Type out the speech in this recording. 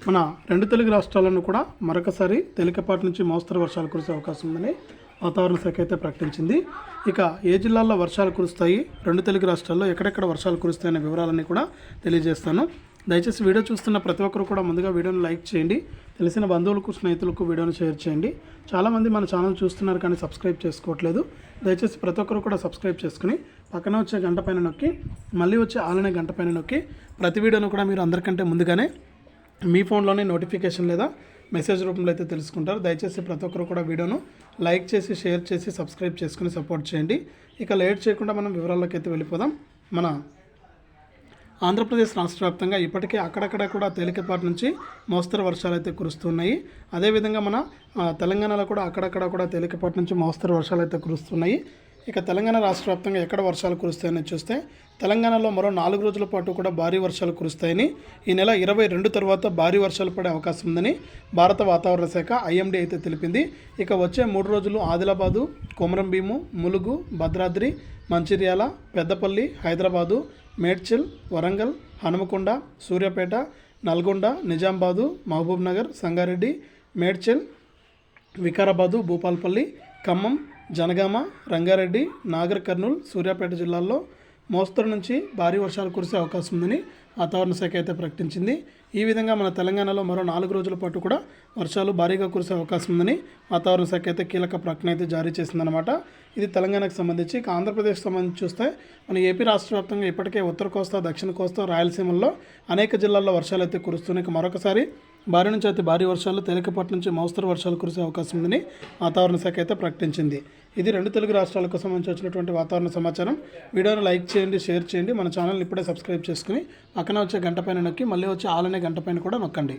మన రెండు తెలుగు రాష్ట్రాలను కూడా మరొకసారి తేలికపాటి నుంచి మోస్తరు వర్షాలు కురిసే అవకాశం ఉందని వాతావరణ శాఖ అయితే ప్రకటించింది. ఇక ఏ జిల్లాల్లో వర్షాలు కురుస్తాయి, రెండు తెలుగు రాష్ట్రాల్లో ఎక్కడెక్కడ వర్షాలు కురుస్తాయనే వివరాలన్నీ కూడా తెలియజేస్తాను. దయచేసి వీడియో చూస్తున్న ప్రతి ఒక్కరు కూడా ముందుగా వీడియోని లైక్ చేయండి, తెలిసిన బంధువులకు స్నేహితులకు వీడియోని షేర్ చేయండి. చాలామంది మన ఛానల్ చూస్తున్నారు కానీ సబ్స్క్రైబ్ చేసుకోవట్లేదు. దయచేసి ప్రతి ఒక్కరు కూడా సబ్స్క్రైబ్ చేసుకుని పక్కన వచ్చే గంట పైన నొక్కి మళ్ళీ వచ్చే ఆలనే గంట పైన నొక్కి ప్రతి వీడియోను కూడా మీరు అందరికంటే ముందుగానే మీ ఫోన్లోనే నోటిఫికేషన్ లేదా మెసేజ్ రూపంలో అయితే తెలుసుకుంటారు. దయచేసి ప్రతి ఒక్కరు కూడా వీడియోను లైక్ చేసి షేర్ చేసి సబ్స్క్రైబ్ చేసుకుని సపోర్ట్ చేయండి. ఇక లేట్ చేయకుండా మనం వివరాల్లోకి అయితే వెళ్ళిపోదాం. మన ఆంధ్రప్రదేశ్ రాష్ట్ర వ్యాప్తంగా ఇప్పటికే అక్కడక్కడ కూడా తేలికపాటి నుంచి మోస్తరు వర్షాలు అయితే కురుస్తున్నాయి. అదేవిధంగా మన తెలంగాణలో కూడా అక్కడక్కడ కూడా తేలికపాటి నుంచి మోస్తరు వర్షాలు అయితే కురుస్తున్నాయి. ఇక తెలంగాణ రాష్ట్ర వ్యాప్తంగా ఎక్కడ వర్షాలు కురుస్తాయని చూస్తే తెలంగాణలో మరో 4 రోజుల పాటు కూడా భారీ వర్షాలు కురుస్తాయని, ఈ నెల 22 తర్వాత భారీ వర్షాలు పడే అవకాశం ఉందని భారత వాతావరణ శాఖ IMD అయితే తెలిపింది. ఇక వచ్చే 3 రోజులు ఆదిలాబాదు, కొమరంభీము, ములుగు, భద్రాద్రి, మంచిర్యాల, పెద్దపల్లి, హైదరాబాదు, మేడ్చల్, వరంగల్, హనుమకొండ, సూర్యాపేట, నల్గొండ, నిజామాబాదు, మహబూబ్నగర్, సంగారెడ్డి, మేడ్చల్, వికారాబాదు, భూపాల్పల్లి, ఖమ్మం, జనగామ, రంగారెడ్డి, నాగర్ కర్నూల్, సూర్యాపేట జిల్లాల్లో మోస్తరు నుంచి భారీ వర్షాలు కురిసే అవకాశం ఉందని వాతావరణ శాఖ అయితే ప్రకటించింది. ఈ విధంగా మన తెలంగాణలో మరో 4 రోజుల పాటు కూడా వర్షాలు భారీగా కురిసే అవకాశం ఉందని వాతావరణ శాఖ అయితే కీలక ప్రకటన అయితే జారీ చేసిందనమాట. ఇది తెలంగాణకు సంబంధించి. ఇక ఆంధ్రప్రదేశ్ సంబంధించి చూస్తే మన ఏపీ రాష్ట్ర వ్యాప్తంగా ఇప్పటికే ఉత్తర కోస్తా, దక్షిణ కోస్తా, రాయలసీమల్లో అనేక జిల్లాల్లో వర్షాలు అయితే కురుస్తున్నాయి. మరొకసారి భారీ నుంచి అయితే భారీ వర్షాలు, తేలికపాటి నుంచి మోస్తరు వర్షాలు కురిసే అవకాశం ఉందని వాతావరణ శాఖ అయితే ప్రకటించింది. ఇది రెండు తెలుగు రాష్ట్రాలకు సంబంధించి వచ్చినటువంటి వాతావరణ సమాచారం. వీడియోని లైక్ చేయండి, షేర్ చేయండి. మన ఛానల్ ఇప్పుడే సబ్స్క్రైబ్ చేసుకుని పక్కన వచ్చే గంట పైన నొక్కి మళ్ళీ వచ్చే ఆలనే గంట పైన కూడా నొక్కండి.